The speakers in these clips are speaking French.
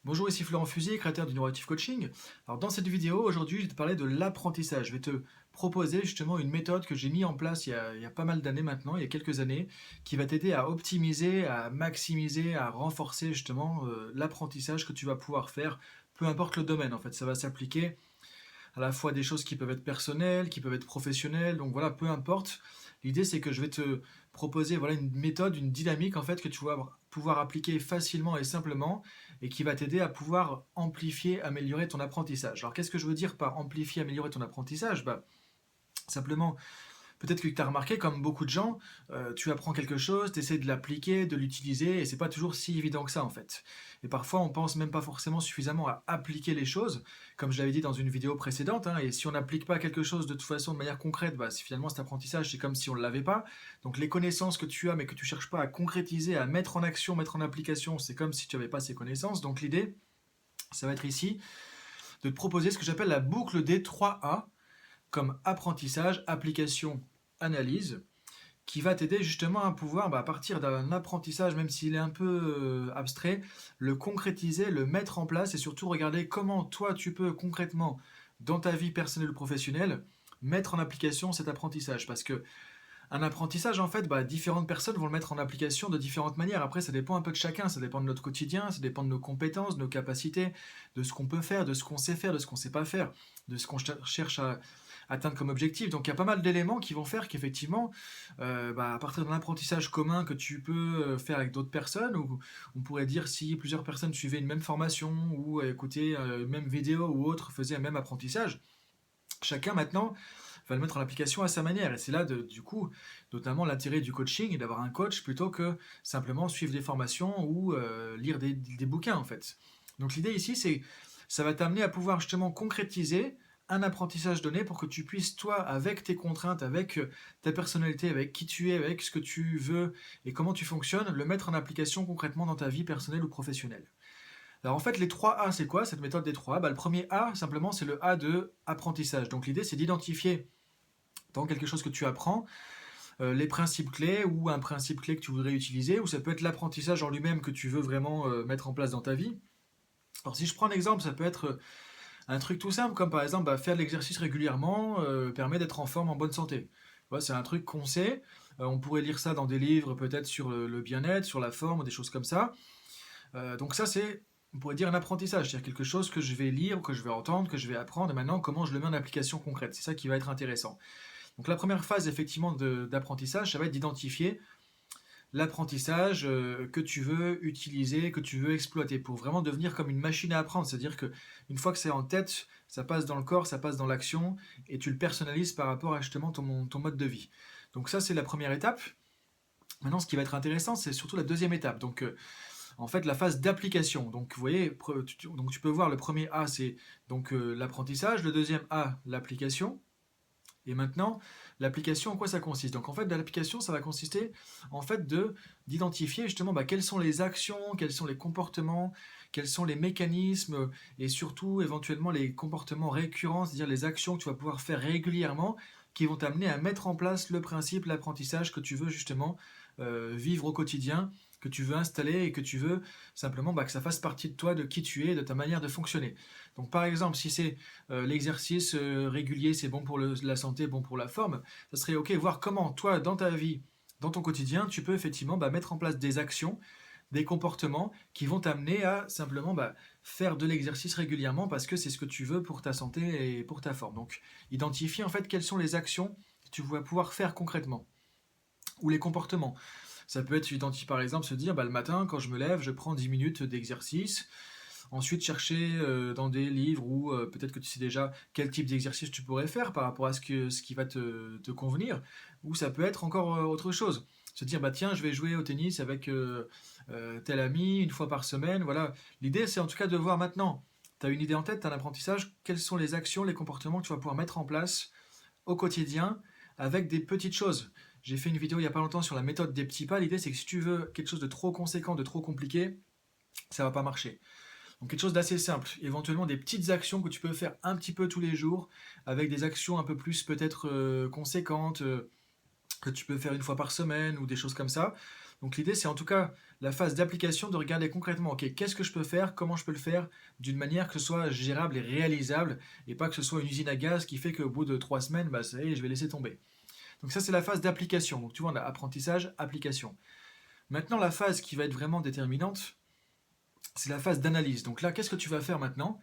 Bonjour, ici Florent Fusier, créateur du Neuroactive Coaching. Alors dans cette vidéo, aujourd'hui, je vais te parler de l'apprentissage. Je vais te proposer justement une méthode que j'ai mis en place il y a pas mal d'années maintenant, il y a quelques années, qui va t'aider à optimiser, à maximiser, à renforcer justement l'apprentissage que tu vas pouvoir faire, peu importe le domaine en fait. Ça va s'appliquer à la fois des choses qui peuvent être personnelles, qui peuvent être professionnelles, donc voilà, peu importe. L'idée c'est que je vais te proposer voilà, une méthode, une dynamique en fait que tu vas pouvoir appliquer facilement et simplement et qui va t'aider à pouvoir amplifier, améliorer ton apprentissage. Alors qu'est-ce que je veux dire par amplifier, améliorer ton apprentissage? Simplement, peut-être que tu as remarqué, comme beaucoup de gens, tu apprends quelque chose, tu essaies de l'appliquer, de l'utiliser, et c'est pas toujours si évident que ça en fait. Et parfois, on pense même pas forcément suffisamment à appliquer les choses, comme je l'avais dit dans une vidéo précédente, hein, et si on n'applique pas quelque chose de toute façon de manière concrète, finalement cet apprentissage, c'est comme si on ne l'avait pas. Donc les connaissances que tu as, mais que tu cherches pas à concrétiser, à mettre en action, mettre en application, c'est comme si tu n'avais pas ces connaissances. Donc l'idée, ça va être ici de te proposer ce que j'appelle la boucle des 3 A, comme apprentissage, application, analyse, qui va t'aider justement à pouvoir, à partir d'un apprentissage, même s'il est un peu abstrait, le concrétiser, le mettre en place et surtout regarder comment toi tu peux concrètement, dans ta vie personnelle ou professionnelle, mettre en application cet apprentissage. Parce que un apprentissage, en fait, différentes personnes vont le mettre en application de différentes manières. Après, ça dépend un peu de chacun, ça dépend de notre quotidien, ça dépend de nos compétences, de nos capacités, de ce qu'on peut faire, de ce qu'on sait faire, de ce qu'on sait pas faire, de ce qu'on cherche à atteindre comme objectif. Donc il y a pas mal d'éléments qui vont faire qu'effectivement, à partir d'un apprentissage commun que tu peux faire avec d'autres personnes, ou on pourrait dire si plusieurs personnes suivaient une même formation ou écoutaient une même vidéo ou autre, faisaient un même apprentissage, chacun maintenant va le mettre en application à sa manière. Et c'est là, du coup, notamment l'intérêt du coaching et d'avoir un coach plutôt que simplement suivre des formations ou lire des bouquins, en fait. Donc l'idée ici, c'est ça va t'amener à pouvoir justement concrétiser un apprentissage donné pour que tu puisses, toi, avec tes contraintes, avec ta personnalité, avec qui tu es, avec ce que tu veux et comment tu fonctionnes, le mettre en application concrètement dans ta vie personnelle ou professionnelle. Alors en fait, les 3 A, c'est quoi cette méthode des 3 A? Le premier A, simplement, c'est le A de apprentissage. Donc l'idée, c'est d'identifier dans quelque chose que tu apprends les principes clés ou un principe clé que tu voudrais utiliser, ou ça peut être l'apprentissage en lui-même que tu veux vraiment mettre en place dans ta vie. Alors si je prends un exemple, ça peut être un truc tout simple, comme par exemple faire de l'exercice régulièrement permet d'être en forme, en bonne santé. Voilà, c'est un truc qu'on sait, on pourrait lire ça dans des livres peut-être sur le bien-être, sur la forme, des choses comme ça. Donc ça c'est, on pourrait dire un apprentissage, c'est-à-dire quelque chose que je vais lire, que je vais entendre, que je vais apprendre, et maintenant comment je le mets en application concrète. C'est ça qui va être intéressant. Donc la première phase effectivement d'apprentissage, ça va être d'identifier l'apprentissage que tu veux utiliser, que tu veux exploiter pour vraiment devenir comme une machine à apprendre. C'est-à-dire que une fois que c'est en tête, ça passe dans le corps, ça passe dans l'action et tu le personnalises par rapport à justement ton mode de vie. Donc ça c'est la première étape. Maintenant ce qui va être intéressant c'est surtout la deuxième étape. Donc en fait la phase d'application. Donc vous voyez, donc tu peux voir le premier A c'est donc l'apprentissage, le deuxième A l'application. Et maintenant, l'application, en quoi ça consiste? Donc en fait, l'application, ça va consister en fait d'identifier justement quelles sont les actions, quels sont les comportements, quels sont les mécanismes et surtout éventuellement les comportements récurrents, c'est-à-dire les actions que tu vas pouvoir faire régulièrement qui vont t'amener à mettre en place le principe, l'apprentissage que tu veux justement vivre au quotidien, que tu veux installer et que tu veux simplement que ça fasse partie de toi, de qui tu es, de ta manière de fonctionner. Donc par exemple, si c'est l'exercice régulier, c'est bon pour la santé, bon pour la forme, ça serait ok, voir comment toi, dans ta vie, dans ton quotidien, tu peux effectivement mettre en place des actions, des comportements qui vont t'amener à simplement faire de l'exercice régulièrement parce que c'est ce que tu veux pour ta santé et pour ta forme. Donc identifier en fait quelles sont les actions que tu vas pouvoir faire concrètement ou les comportements. Ça peut être identifié par exemple se dire le matin quand je me lève je prends 10 minutes d'exercice. Ensuite chercher dans des livres ou peut-être que tu sais déjà quel type d'exercice tu pourrais faire par rapport à ce qui va te convenir. Ou ça peut être encore autre chose. Se dire tiens je vais jouer au tennis avec tel ami une fois par semaine. Voilà. L'idée c'est en tout cas de voir maintenant. Tu as une idée en tête, tu as un apprentissage, quelles sont les actions, les comportements que tu vas pouvoir mettre en place au quotidien avec des petites choses. J'ai fait une vidéo il n'y a pas longtemps sur la méthode des petits pas. L'idée, c'est que si tu veux quelque chose de trop conséquent, de trop compliqué, ça ne va pas marcher. Donc quelque chose d'assez simple, éventuellement des petites actions que tu peux faire un petit peu tous les jours, avec des actions un peu plus peut-être conséquentes, que tu peux faire une fois par semaine ou des choses comme ça. Donc l'idée, c'est en tout cas la phase d'application de regarder concrètement, ok, qu'est-ce que je peux faire, comment je peux le faire, d'une manière que ce soit gérable et réalisable, et pas que ce soit une usine à gaz qui fait qu'au bout de 3 semaines, bah ça y est, je vais laisser tomber. Donc ça, c'est la phase d'application. Donc tu vois, on a apprentissage, application. Maintenant, la phase qui va être vraiment déterminante, c'est la phase d'analyse. Donc là, qu'est-ce que tu vas faire maintenant?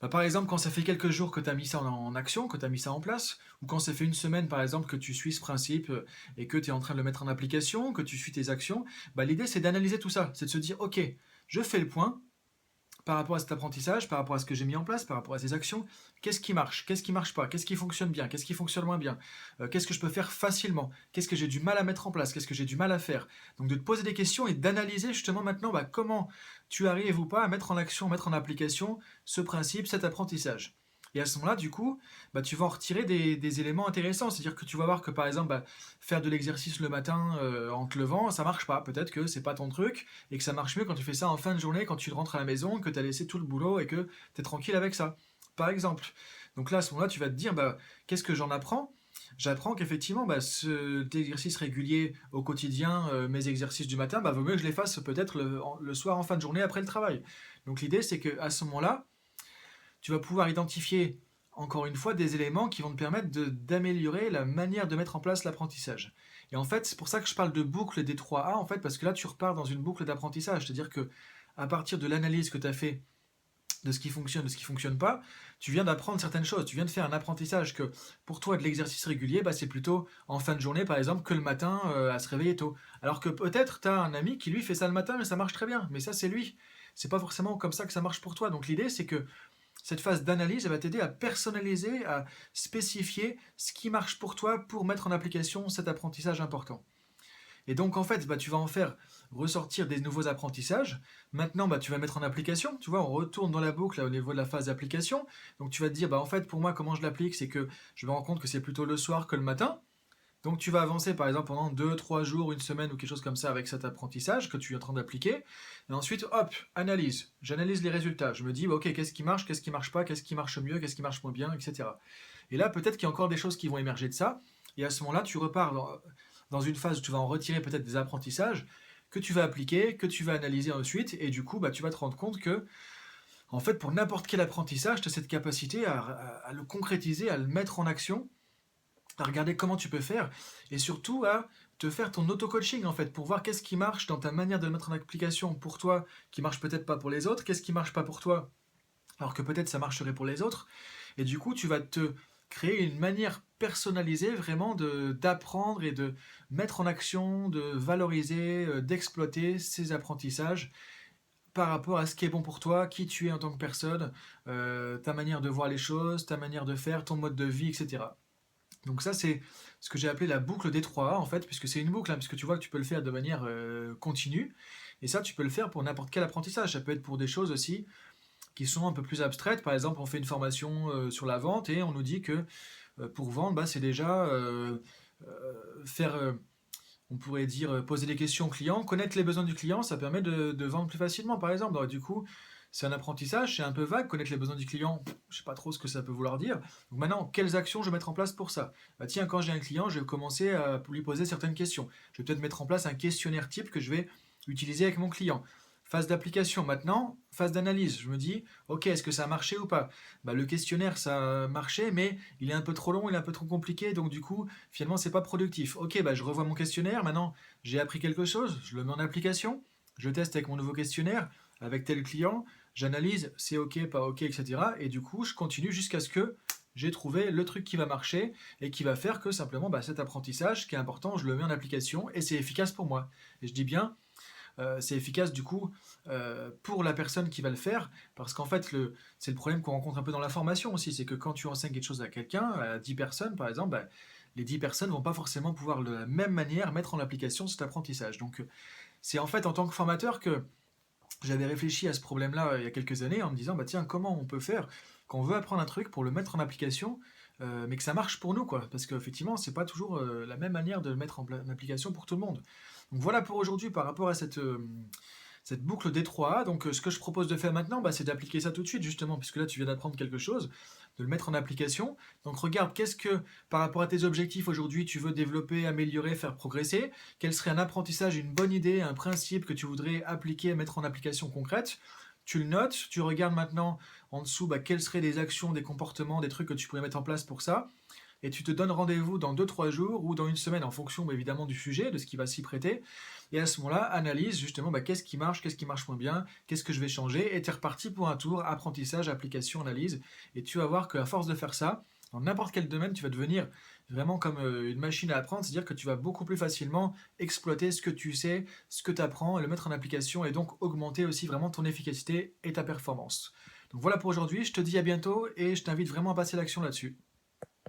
Bah, par exemple, quand ça fait quelques jours que tu as mis ça en action, que tu as mis ça en place, ou quand ça fait une semaine, par exemple, que tu suis ce principe et que tu es en train de le mettre en application, que tu suis tes actions, bah, l'idée c'est d'analyser tout ça. C'est de se dire, ok, je fais le point par rapport à cet apprentissage, par rapport à ce que j'ai mis en place, par rapport à ces actions, qu'est-ce qui marche pas, qu'est-ce qui fonctionne bien, qu'est-ce qui fonctionne moins bien, qu'est-ce que je peux faire facilement, qu'est-ce que j'ai du mal à mettre en place, qu'est-ce que j'ai du mal à faire. Donc de te poser des questions et d'analyser justement maintenant bah, comment tu arrives ou pas à mettre en action, mettre en application ce principe, cet apprentissage. Et à ce moment-là, du coup, bah, tu vas en retirer des éléments intéressants. C'est-à-dire que tu vas voir que par exemple, bah, faire de l'exercice le matin en te levant, ça marche pas. Peut-être que c'est pas ton truc et que ça marche mieux quand tu fais ça en fin de journée, quand tu rentres à la maison, que tu as laissé tout le boulot et que tu es tranquille avec ça. Par exemple. Donc là, à ce moment-là, tu vas te dire, bah, qu'est-ce que j'en apprends? J'apprends qu'effectivement, bah, cet exercice régulier au quotidien, mes exercices du matin, bah, vaut mieux que je les fasse peut-être le soir en fin de journée après le travail. Donc l'idée, c'est qu'à ce moment-là, tu vas pouvoir identifier, encore une fois, des éléments qui vont te permettre d'améliorer la manière de mettre en place l'apprentissage. Et en fait, c'est pour ça que je parle de boucle des 3A, en fait, parce que là, tu repars dans une boucle d'apprentissage. C'est-à-dire que à partir de l'analyse que tu as fait de ce qui fonctionne, de ce qui fonctionne pas, tu viens d'apprendre certaines choses, tu viens de faire un apprentissage que pour toi de l'exercice régulier, bah, c'est plutôt en fin de journée par exemple que le matin à se réveiller tôt. Alors que peut-être tu as un ami qui lui fait ça le matin et ça marche très bien, mais ça c'est lui. C'est pas forcément comme ça que ça marche pour toi. Donc l'idée c'est que cette phase d'analyse, elle va t'aider à personnaliser, à spécifier ce qui marche pour toi pour mettre en application cet apprentissage important. Et donc en fait, bah, tu vas en faire ressortir des nouveaux apprentissages. Maintenant, bah, tu vas mettre en application. Tu vois, on retourne dans la boucle là, au niveau de la phase d'application. Donc tu vas te dire, bah, en fait, pour moi, comment je l'applique, c'est que je me rends compte que c'est plutôt le soir que le matin. Donc tu vas avancer par exemple pendant 2, 3 jours, une semaine ou quelque chose comme ça avec cet apprentissage que tu es en train d'appliquer. Et ensuite, hop, analyse. J'analyse les résultats. Je me dis, bah, ok, qu'est-ce qui marche pas, qu'est-ce qui marche mieux, qu'est-ce qui marche moins bien, etc. Et là, peut-être qu'il y a encore des choses qui vont émerger de ça. Et à ce moment-là, tu repars dans une phase où tu vas en retirer peut-être des apprentissages que tu vas appliquer, que tu vas analyser ensuite. Et du coup, bah, tu vas te rendre compte que, en fait, pour n'importe quel apprentissage, tu as cette capacité à le concrétiser, à le mettre en action, à regarder comment tu peux faire, et surtout à te faire ton auto-coaching en fait, pour voir qu'est-ce qui marche dans ta manière de le mettre en application pour toi, qui marche peut-être pas pour les autres, qu'est-ce qui marche pas pour toi, alors que peut-être ça marcherait pour les autres, et du coup tu vas te créer une manière personnalisée vraiment d'apprendre et de mettre en action, de valoriser, d'exploiter ces apprentissages par rapport à ce qui est bon pour toi, qui tu es en tant que personne, ta manière de voir les choses, ta manière de faire, ton mode de vie, etc. Donc ça, c'est ce que j'ai appelé la boucle des 3A, en fait, puisque c'est une boucle, hein, puisque tu vois que tu peux le faire de manière continue. Et ça, tu peux le faire pour n'importe quel apprentissage. Ça peut être pour des choses aussi qui sont un peu plus abstraites. Par exemple, on fait une formation sur la vente et on nous dit que pour vendre, bah, c'est déjà faire, on pourrait dire, poser des questions au client, connaître les besoins du client, ça permet de vendre plus facilement, par exemple. Donc, du coup, c'est un apprentissage, c'est un peu vague, connaître les besoins du client, je sais pas trop ce que ça peut vouloir dire. Donc maintenant, quelles actions je vais mettre en place pour ça? Bah tiens, quand j'ai un client, je vais commencer à lui poser certaines questions. Je vais peut-être mettre en place un questionnaire type que je vais utiliser avec mon client. Phase d'application maintenant, phase d'analyse. Je me dis, ok, est-ce que ça a marché ou pas? Bah, le questionnaire, ça a marché, mais il est un peu trop long, il est un peu trop compliqué, donc du coup, finalement, c'est pas productif. Ok, bah, je revois mon questionnaire, maintenant, j'ai appris quelque chose, je le mets en application, je teste avec mon nouveau questionnaire, avec tel client, j'analyse, c'est ok, pas ok, etc. Et du coup, je continue jusqu'à ce que j'ai trouvé le truc qui va marcher et qui va faire que simplement bah, cet apprentissage qui est important, je le mets en application et c'est efficace pour moi. Et je dis bien, c'est efficace du coup pour la personne qui va le faire, parce qu'en fait c'est le problème qu'on rencontre un peu dans la formation aussi, c'est que quand tu enseignes quelque chose à quelqu'un, à 10 personnes par exemple, bah, les 10 personnes vont pas forcément pouvoir de la même manière mettre en application cet apprentissage. Donc c'est en fait en tant que formateur que j'avais réfléchi à ce problème-là il y a quelques années en me disant, bah tiens, comment on peut faire quand on veut apprendre un truc pour le mettre en application, mais que ça marche pour nous, quoi. Parce qu'effectivement, c'est pas toujours la même manière de le mettre en application pour tout le monde. Donc voilà pour aujourd'hui par rapport à cette boucle D3A. Donc, ce que je propose de faire maintenant, c'est d'appliquer ça tout de suite, justement, puisque là, tu viens d'apprendre quelque chose, de le mettre en application. Donc, regarde, qu'est-ce que, par rapport à tes objectifs aujourd'hui, tu veux développer, améliorer, faire progresser? Quel serait un apprentissage, une bonne idée, un principe que tu voudrais appliquer, mettre en application concrète? Tu le notes, tu regardes maintenant en dessous quelles seraient des actions, des comportements, des trucs que tu pourrais mettre en place pour ça et tu te donnes rendez-vous dans 2-3 jours ou dans une semaine en fonction évidemment du sujet, de ce qui va s'y prêter. Et à ce moment-là, analyse justement qu'est-ce qui marche moins bien, qu'est-ce que je vais changer, et tu es reparti pour un tour, apprentissage, application, analyse. Et tu vas voir qu'à force de faire ça, dans n'importe quel domaine, tu vas devenir vraiment comme une machine à apprendre, c'est-à-dire que tu vas beaucoup plus facilement exploiter ce que tu sais, ce que tu apprends, le mettre en application et donc augmenter aussi vraiment ton efficacité et ta performance. Donc voilà pour aujourd'hui, je te dis à bientôt et je t'invite vraiment à passer à l'action là-dessus.